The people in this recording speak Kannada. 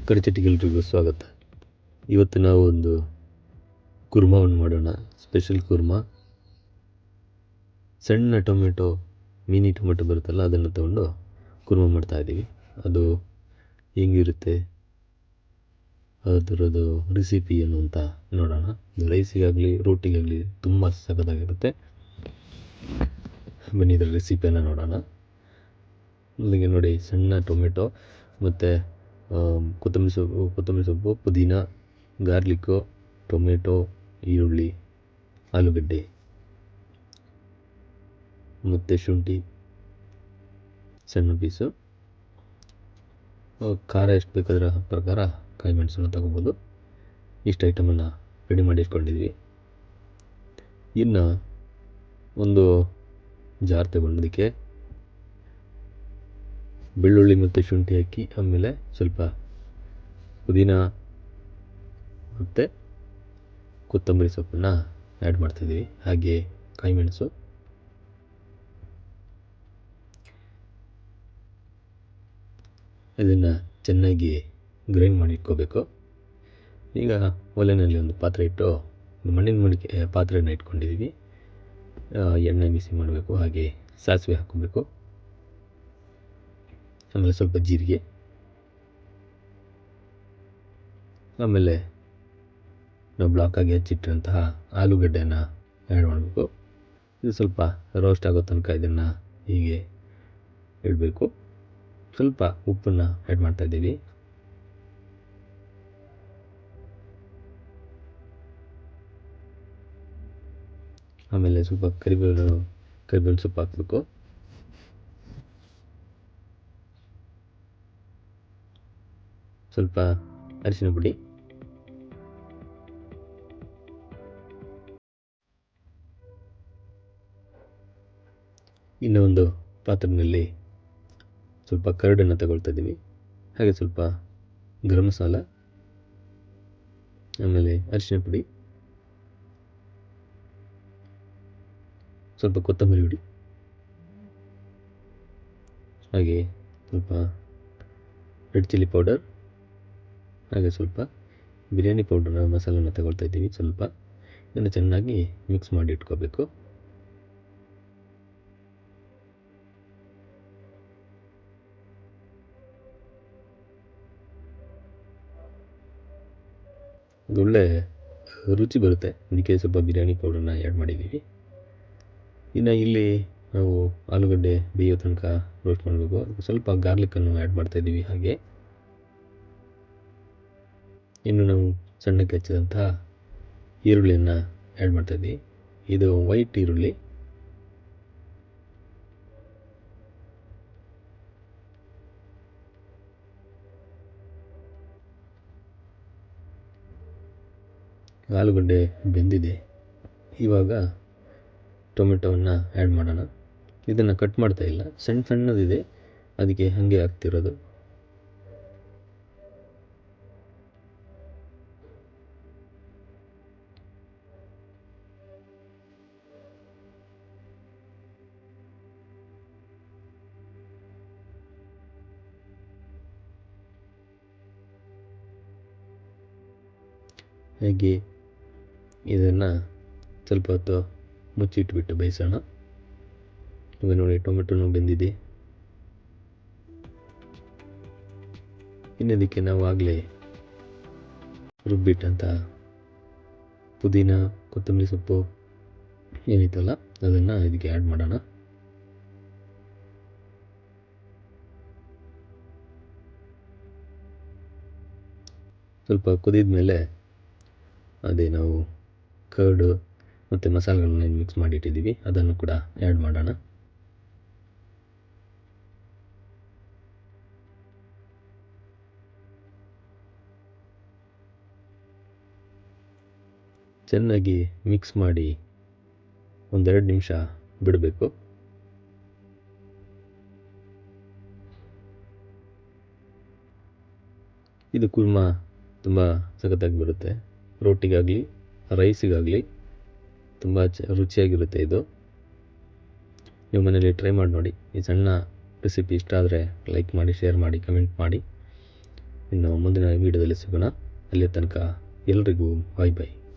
ಕರಿಚಟಿಗೆಲ್ರಿಗೂ ಸ್ವಾಗತ. ಇವತ್ತು ನಾವು ಒಂದು ಕುರ್ಮಾವನ್ನು ಮಾಡೋಣ. ಸ್ಪೆಷಲ್ ಕುರ್ಮಾ. ಸಣ್ಣ ಟೊಮೆಟೊ, ಮಿನಿ ಟೊಮೆಟೊ ಬರುತ್ತಲ್ಲ, ಅದನ್ನು ತಗೊಂಡು ಕುರ್ಮಾ ಮಾಡ್ತಾಯಿದ್ದೀವಿ. ಅದು ಹೆಂಗಿರುತ್ತೆ ಅದರದ್ದು ರೆಸಿಪಿ ಏನು ಅಂತ ನೋಡೋಣ. ರೈಸಿಗಾಗಲಿ ರೋಟಿಗಾಗಲಿ ತುಂಬ ಸಖತ್ತಾಗಿರುತ್ತೆ. ಬನ್ನಿ ಇದರ ರೆಸಿಪಿಯನ್ನು ನೋಡೋಣ. ಇಲ್ಲಿಗೆ ನೋಡಿ, ಸಣ್ಣ ಟೊಮೆಟೊ ಮತ್ತು ಕೊತ್ತಂಬರಿ ಸೊಪ್ಪು, ಪುದೀನ, ಗಾರ್ಲಿಕ್ಕು, ಟೊಮೆಟೊ, ಈರುಳ್ಳಿ, ಆಲೂಗಡ್ಡೆ ಮತ್ತು ಶುಂಠಿ ಸಣ್ಣ ಪೀಸು. ಖಾರ ಎಷ್ಟು ಬೇಕಾದ್ರೆ ಪ್ರಕಾರ ಕಾಯಿ ಮೆಣಸನ್ನು ತಗೋಬೋದು. ಇಷ್ಟು ಐಟಮನ್ನು ರೆಡಿ ಮಾಡಿ ಇಟ್ಕೊಂಡಿದ್ವಿ. ಇನ್ನು ಒಂದು ಜಾರ್ ತಗೊಂಡೋದಕ್ಕೆ ಬೆಳ್ಳುಳ್ಳಿ ಮತ್ತು ಶುಂಠಿ ಹಾಕಿ, ಆಮೇಲೆ ಸ್ವಲ್ಪ ಪುದೀನ ಮತ್ತು ಕೊತ್ತಂಬರಿ ಸೊಪ್ಪನ್ನು ಆ್ಯಡ್ ಮಾಡ್ತಿದ್ದೀವಿ. ಹಾಗೆ ಕಾಯಿ ಮೆಣಸು, ಇದನ್ನು ಚೆನ್ನಾಗಿ ಗ್ರೈಂಡ್ ಮಾಡಿ ಇಟ್ಕೋಬೇಕು. ಈಗ ಒಲೆಯಲ್ಲಿ ಒಂದು ಪಾತ್ರೆ ಇಟ್ಟು, ಮಣ್ಣಿನ ಮಡಿಕೆ ಪಾತ್ರೆಯನ್ನು ಇಟ್ಕೊಂಡಿದ್ದೀವಿ. ಎಣ್ಣೆ ಬಿಸಿ ಮಾಡಬೇಕು. ಹಾಗೆ ಸಾಸಿವೆ ಹಾಕೋಬೇಕು. ಆಮೇಲೆ ಸ್ವಲ್ಪ ಜೀರಿಗೆ, ಆಮೇಲೆ ನಾವು ಬ್ಲಾಕಾಗಿ ಹೆಚ್ಚಿಟ್ಟಿರುವಂತಹ ಆಲೂಗಡ್ಡೆಯನ್ನು ಆ್ಯಡ್ ಮಾಡಬೇಕು. ಇದು ಸ್ವಲ್ಪ ರೋಸ್ಟ್ ಆಗೋ ತನಕ ಇದನ್ನು ಹೀಗೆ ಇಡಬೇಕು. ಸ್ವಲ್ಪ ಉಪ್ಪನ್ನು ಆ್ಯಡ್ ಮಾಡ್ತಾಯಿದ್ದೀವಿ. ಆಮೇಲೆ ಸ್ವಲ್ಪ ಕರಿಬೇವಿನ ಸೊಪ್ಪು ಹಾಕಬೇಕು. ಸ್ವಲ್ಪ ಅರಿಶಿನ ಪುಡಿ, ಇನ್ನೂ ಒಂದು ಪಾತ್ರೆಯಲ್ಲಿ ಸ್ವಲ್ಪ ಕರಡನ್ನು ತಗೊಳ್ತಾ ಇದ್ದೀವಿ. ಹಾಗೆ ಸ್ವಲ್ಪ ಗರಂ ಮಸಾಲ, ಆಮೇಲೆ ಅರಿಶಿನ ಪುಡಿ, ಸ್ವಲ್ಪ ಕೊತ್ತಂಬರಿ ಪುಡಿ, ಹಾಗೆ ಸ್ವಲ್ಪ ರೆಡ್ ಚಿಲ್ಲಿ ಪೌಡರ್, ಹಾಗೆ ಸ್ವಲ್ಪ ಬಿರಿಯಾನಿ ಪೌಡರ್ ಮಸಾಲನ್ನು ತಗೊಳ್ತಾ ಇದ್ದೀವಿ. ಸ್ವಲ್ಪ ಇದನ್ನು ಚೆನ್ನಾಗಿ ಮಿಕ್ಸ್ ಮಾಡಿ ಇಟ್ಕೋಬೇಕು. ಒಳ್ಳೆ ರುಚಿ ಬರುತ್ತೆ. ಅದಕ್ಕೆ ಸ್ವಲ್ಪ ಬಿರಿಯಾನಿ ಪೌಡರ್ನ ಆ್ಯಡ್ ಮಾಡಿದ್ದೀವಿ. ಇನ್ನು ಇಲ್ಲಿ ನಾವು ಆಲೂಗಡ್ಡೆ ಬೇಯೋ ತನಕ ರೋಸ್ಟ್ ಮಾಡಬೇಕು. ಅದಕ್ಕೆ ಸ್ವಲ್ಪ ಗಾರ್ಲಿಕ್ಕನ್ನು ಆ್ಯಡ್ ಮಾಡ್ತಾಯಿದ್ದೀವಿ. ಹಾಗೆ ಇನ್ನು ನಾವು ಸಣ್ಣಕ್ಕೆ ಹೆಚ್ಚಿದಂತಹ ಈರುಳ್ಳಿಯನ್ನು ಆ್ಯಡ್ ಮಾಡ್ತಾಯಿದ್ದೀವಿ. ಇದು ವೈಟ್ ಈರುಳ್ಳಿ. ಆಲೂಗಡ್ಡೆ ಬೆಂದಿದೆ. ಇವಾಗ ಟೊಮೆಟೊವನ್ನು ಆ್ಯಡ್ ಮಾಡೋಣ. ಇದನ್ನು ಕಟ್ ಮಾಡ್ತಾ ಇಲ್ಲ, ಸಣ್ಣದಿದೆ, ಅದಕ್ಕೆ ಹಾಗೆ ಆಗ್ತಿರೋದು. ಹಾಗೆ ಇದನ್ನು ಸ್ವಲ್ಪ ಹೊತ್ತು ಮುಚ್ಚಿಟ್ಬಿಟ್ಟು ಬೇಯಿಸೋಣ. ಇವಾಗ ನೋಡಿ, ಟೊಮೆಟೊನೂ ಬೆಂದಿದೆ. ಇನ್ನದಕ್ಕೆ ನಾವು ಆಗಲೇ ರುಬ್ಬಿಟ್ಟಂಥ ಪುದೀನ, ಕೊತ್ತಂಬರಿ ಸೊಪ್ಪು ಏನಿತ್ತಲ್ಲ, ಅದನ್ನು ಇದಕ್ಕೆ ಆ್ಯಡ್ ಮಾಡೋಣ. ಸ್ವಲ್ಪ ಕುದಿದ ಮೇಲೆ ಅದೇ ನಾವು ಕರ್ಡು ಮತ್ತು ಮಸಾಲೆಗಳನ್ನ ಮಿಕ್ಸ್ ಮಾಡಿಟ್ಟಿದ್ದೀವಿ, ಅದನ್ನು ಕೂಡ ಆ್ಯಡ್ ಮಾಡೋಣ. ಚೆನ್ನಾಗಿ ಮಿಕ್ಸ್ ಮಾಡಿ 1-2 ನಿಮಿಷ ಬಿಡಬೇಕು. ಇದು ಕುರ್ಮಾ ತುಂಬ ಸಖತ್ತಾಗಿ ಬರುತ್ತೆ. ರೋಟಿಗಾಗಲಿ ರೈಸಿಗಾಗಲಿ ತುಂಬ ರುಚಿಯಾಗಿರುತ್ತೆ. ಇದು ನೀವು ಮನೇಲಿ ಟ್ರೈ ಮಾಡಿ ನೋಡಿ. ಈ ಸಣ್ಣ ರೆಸಿಪಿ ಇಷ್ಟ ಆದರೆ ಲೈಕ್ ಮಾಡಿ, ಶೇರ್ ಮಾಡಿ, ಕಮೆಂಟ್ ಮಾಡಿ. ಇನ್ನು ಮುಂದಿನ ವೀಡಿಯೋದಲ್ಲಿ ಸಿಗೋಣ. ಅಲ್ಲಿಯ ತನಕ ಎಲ್ರಿಗೂ ಬಾಯ್ ಬಾಯ್.